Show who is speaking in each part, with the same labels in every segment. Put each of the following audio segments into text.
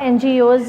Speaker 1: NGOs,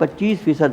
Speaker 2: 25%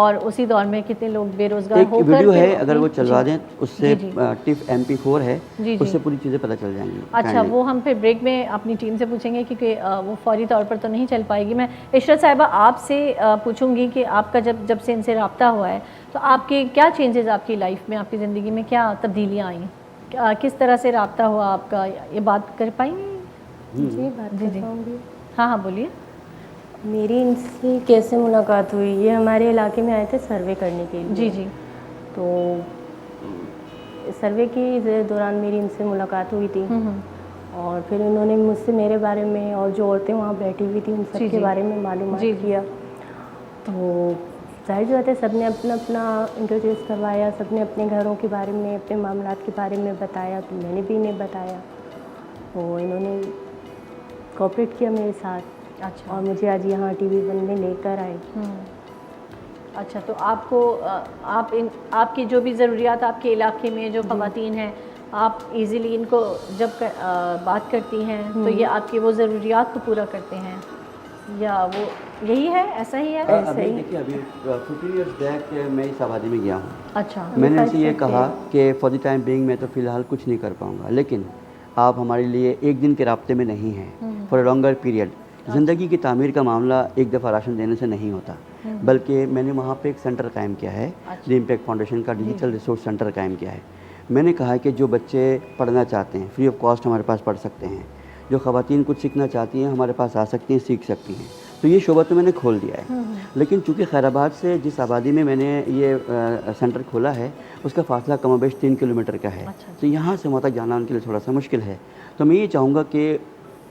Speaker 1: اور اسی دور میں کتنے لوگ بے روزگار
Speaker 2: ایک
Speaker 1: ہو کر
Speaker 2: ویڈیو ہے
Speaker 1: پھر
Speaker 2: اگر وہ چلوا دیں اس سے
Speaker 1: جی
Speaker 2: ٹف MP4 ہے
Speaker 1: جی
Speaker 2: اس سے پوری چیزیں پتہ چل جائیں گی.
Speaker 1: اچھا وہ ہم پھر بریک میں اپنی ٹیم سے پوچھیں گے کیونکہ وہ فوری طور پر تو نہیں چل پائے گی. میں عشرت صاحبہ آپ سے پوچھوں گی کہ آپ کا جب سے ان سے رابطہ ہوا ہے تو آپ کے کیا چینجز آپ کی لائف میں، آپ کی زندگی میں کیا تبدیلیاں آئیں، کس طرح سے رابطہ ہوا آپ کا، یہ بات کر پائیں گے؟
Speaker 3: جی بات کر پاؤں گی.
Speaker 1: ہاں بولیے.
Speaker 3: میری ان سے کیسے ملاقات ہوئی، یہ ہمارے علاقے میں آئے تھے سروے کرنے کے لیے.
Speaker 1: جی جی.
Speaker 3: تو سروے کے دوران میری ان سے ملاقات ہوئی تھی اور پھر انہوں نے مجھ سے میرے بارے میں اور جو عورتیں وہاں بیٹھی ہوئی تھیں ان سب کے بارے میں معلومات کیا. تو ظاہر سی بات ہے سب نے اپنا اپنا انٹروڈیوس کروایا، سب نے اپنے گھروں کے بارے میں، اپنے معاملات کے بارے میں بتایا. تو میں نے بھی انہیں بتایا تو انہوں نے کوآپریٹ کیا میرے ساتھ.
Speaker 1: اچھا.
Speaker 3: اور مجھے آج یہاں TV1 میں لے کر آئے.
Speaker 1: اچھا تو آپ کو آپ کی جو بھی ضروریات آپ کے علاقے میں جو خواتین ہیں آپ ایزیلی ان کو جب بات کرتی ہیں تو یہ آپ کی وہ ضروریات کو پورا کرتے ہیں یا وہ یہی ہے، ایسا ہی ہے؟
Speaker 2: دیکھیے ابھی 15 ایئرس بیک میں اس آبادی میں گیا ہوں.
Speaker 1: اچھا.
Speaker 2: میں نے ان سے یہ کہا کہ فار دی ٹائم بینگ میں تو فی الحال کچھ نہیں کر پاؤں گا، لیکن آپ ہمارے لیے ایک دن کے رابطے میں نہیں ہیں. For a longer period. زندگی کی تعمیر کا معاملہ ایک دفعہ راشن دینے سے نہیں ہوتا، بلکہ میں نے وہاں پہ ایک سینٹر قائم کیا ہے، دی امپیکٹ فاؤنڈیشن کا ڈیجیٹل ریسورس سینٹر قائم کیا ہے. میں نے کہا کہ جو بچے پڑھنا چاہتے ہیں فری آف کاسٹ ہمارے پاس پڑھ سکتے ہیں، جو خواتین کچھ سیکھنا چاہتی ہیں ہمارے پاس آ سکتی ہیں، سیکھ سکتی ہیں. تو یہ شعبہ تو میں نے کھول دیا ہے. لیکن چونکہ خیر آباد سے جس آبادی میں نے یہ سینٹر کھولا ہے اس کا فاصلہ کم و بیش 3 کلومیٹر کا ہے. تو یہاں سے وہاں تک جانا ان کے لیے تھوڑا سا مشکل ہے. تو میں یہ چاہوں گا کہ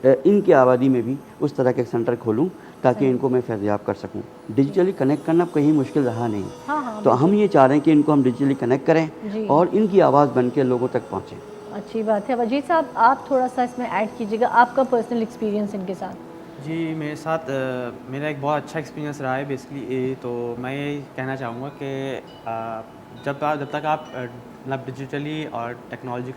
Speaker 2: ان کی آبادی میں بھی اس طرح کے ایک سینٹر کھولوں تاکہ ان کو میں فیضیاب کر سکوں. ڈیجیٹلی کنیکٹ کرنا کہیں مشکل رہا نہیں، تو ہم یہ چاہ رہے ہیں کہ ان کو ہم ڈیجیٹلی کنیکٹ کریں اور ان کی آواز بن کے لوگوں تک پہنچیں.
Speaker 1: اچھی بات ہے. وجید صاحب آپ تھوڑا سا اس میں ایڈ کیجیے گا، آپ کا پرسنل ایکسپیرینس ان کے ساتھ.
Speaker 4: جی میرے ساتھ میرا ایک بہت اچھا ایکسپیرینس رہا ہے بیسکلی. تو میں یہ کہنا چاہوں گا کہ جب تک آپ مطلب ڈیجیٹلی اور ٹیکنالوجی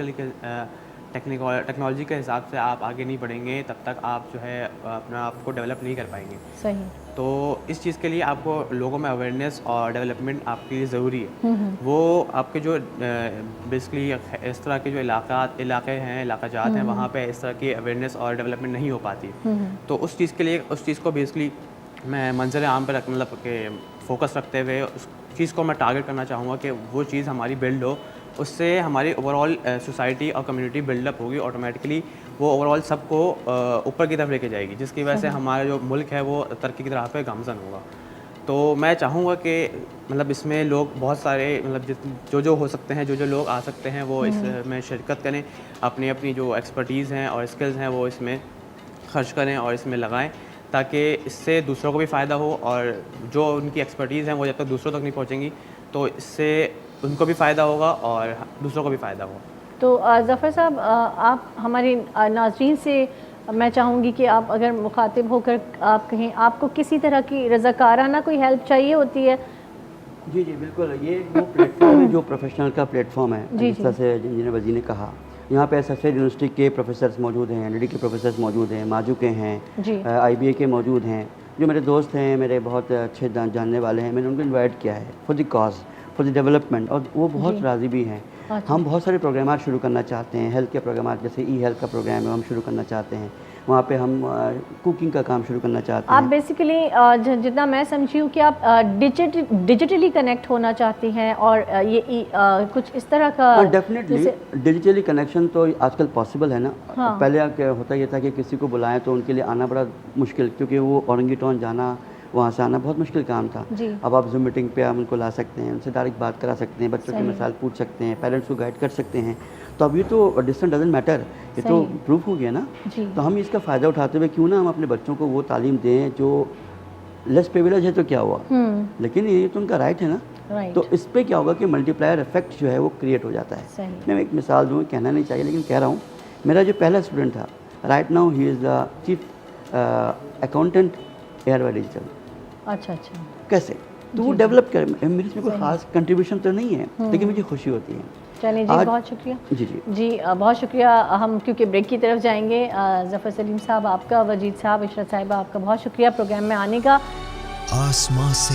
Speaker 4: کے حساب سے آپ آگے نہیں بڑھیں گے تب تک آپ جو ہے اپنا آپ کو ڈیولپ نہیں کر پائیں گے.
Speaker 1: صحیح.
Speaker 4: تو اس چیز کے لیے آپ کو لوگوں میں اویئرنیس اور ڈیولپمنٹ آپ کے لیے ضروری ہے. وہ آپ کے جو بیسکلی اس طرح کے جو علاقے ہیں، علاقہ جات ہیں، وہاں پہ اس طرح کی اویئرنیس اور ڈیولپمنٹ نہیں ہو پاتی. تو اس چیز کے لیے اس چیز کو بیسکلی میں منظر عام پہ مطلب کہ فوکس رکھتے ہوئے اس چیز کو میں ٹارگیٹ کرنا چاہوں گا کہ وہ چیز ہماری بلڈ ہو. اس سے ہماری اوور آل سوسائٹی اور کمیونٹی بلڈ اپ ہوگی. آٹومیٹکلی وہ اوور آل سب کو اوپر کی طرف لے کے جائے گی، جس کی وجہ سے ہمارا جو ملک ہے وہ ترقی کی طرح پہ گامزن ہوگا. تو میں چاہوں گا کہ مطلب اس میں لوگ بہت سارے مطلب جو ہو سکتے ہیں، جو لوگ آ سکتے ہیں وہ اس میں شرکت کریں، اپنی جو ایکسپرٹیز ہیں اور اسکلز ہیں وہ اس میں خرچ کریں اور اس میں لگائیں تاکہ اس سے دوسروں کو بھی فائدہ ہو. اور جو ان کی ایکسپرٹیز ہیں وہ جب تک دوسروں تک نہیں پہنچیں گی تو اس سے ان کو بھی فائدہ ہوگا اور دوسروں کو بھی فائدہ ہوگا.
Speaker 1: تو ظفر صاحب آپ ہمارے ناظرین سے میں چاہوں گی کہ آپ اگر مخاطب ہو کر آپ کہیں آپ کو کسی طرح کی رضاکارانہ کوئی ہیلپ چاہیے ہوتی ہے.
Speaker 2: جی بالکل. یہ وہ پلیٹ فارم ہے جو پروفیشنل کا پلیٹ فارم ہے. جس طرح سے انجینئر وزیر نے کہا یہاں پہ SFA یونیورسٹی کے پروفیسرز موجود ہیں، NLD کے پروفیسرز موجود ہیں، ماجو کے ہیں، IBA کے موجود ہیں. جو میرے دوست ہیں، میرے بہت اچھے جاننے والے ہیں، میں نے ان کو انوائٹ کیا ہے for the cause, for the development, اور وہ بہت راضی بھی ہیں. ہم بہت سارے پروگرامات شروع کرنا چاہتے ہیں، ہیلتھ کے پروگرامات جیسے ہیلتھ کا پروگرام ہے ہم شروع کرنا چاہتے ہیں. وہاں پہ ہم کوکنگ کا کام شروع کرنا چاہتے ہیں.
Speaker 1: آپ بیسیکلی جتنا میں سمجھی ہوں کہ آپ ڈیجیٹلی کنیکٹ ہونا چاہتی ہیں اور یہ کچھ اس طرح کا.
Speaker 2: ڈیفینیٹلی ڈیجیٹلی کنیکشن تو آج کل پاسبل ہے نا. پہلے ہوتا یہ تھا کہ کسی کو بلائیں تو ان کے لیے آنا بڑا مشکل، کیونکہ وہ اورنگی ٹون جانا، وہاں سے آنا بہت مشکل کام تھا. اب آپ زوم میٹنگ پہ آپ ان کو لا سکتے ہیں، ان سے ڈائریکٹ بات کرا سکتے ہیں، بچوں کے مسائل پوچھ سکتے ہیں، پیرنٹس کو گائیڈ کر سکتے ہیں. تو اب یہ تو ڈسٹنس ڈزنٹ میٹر، یہ تو پروف ہو گیا نا. تو ہم اس کا فائدہ اٹھاتے ہوئے کیوں نہ ہم اپنے بچوں کو وہ تعلیم دیں جو لیس پریویلیج ہے تو کیا ہوا، لیکن یہ تو ان کا رائٹ ہے نا. تو اس پہ کیا ہوگا کہ ملٹی پلائر افیکٹ جو ہے وہ کریٹ ہو جاتا ہے. میں ایک مثال دوں، کہنا نہیں چاہیے لیکن کہہ رہا ہوں. میرا جو پہلا اسٹوڈنٹ تھا، right now he is the chief accountant air digital.
Speaker 1: اچھا.
Speaker 2: کیسے؟ تو وہ ڈیولپ کرے. میری اس میں کوئی خاص کنٹریبیوشن تو نہیں ہے لیکن مجھے خوشی ہوتی ہے.
Speaker 1: چلیں جی، بہت شکریہ. جی بہت شکریہ. ہم کیونکہ بریک کی طرف جائیں گے. ظفر سلیم صاحب آپ کا، وجید صاحب، عشرت صاحبہ آپ کا بہت شکریہ پروگرام میں آنے کا.
Speaker 5: آسمان سے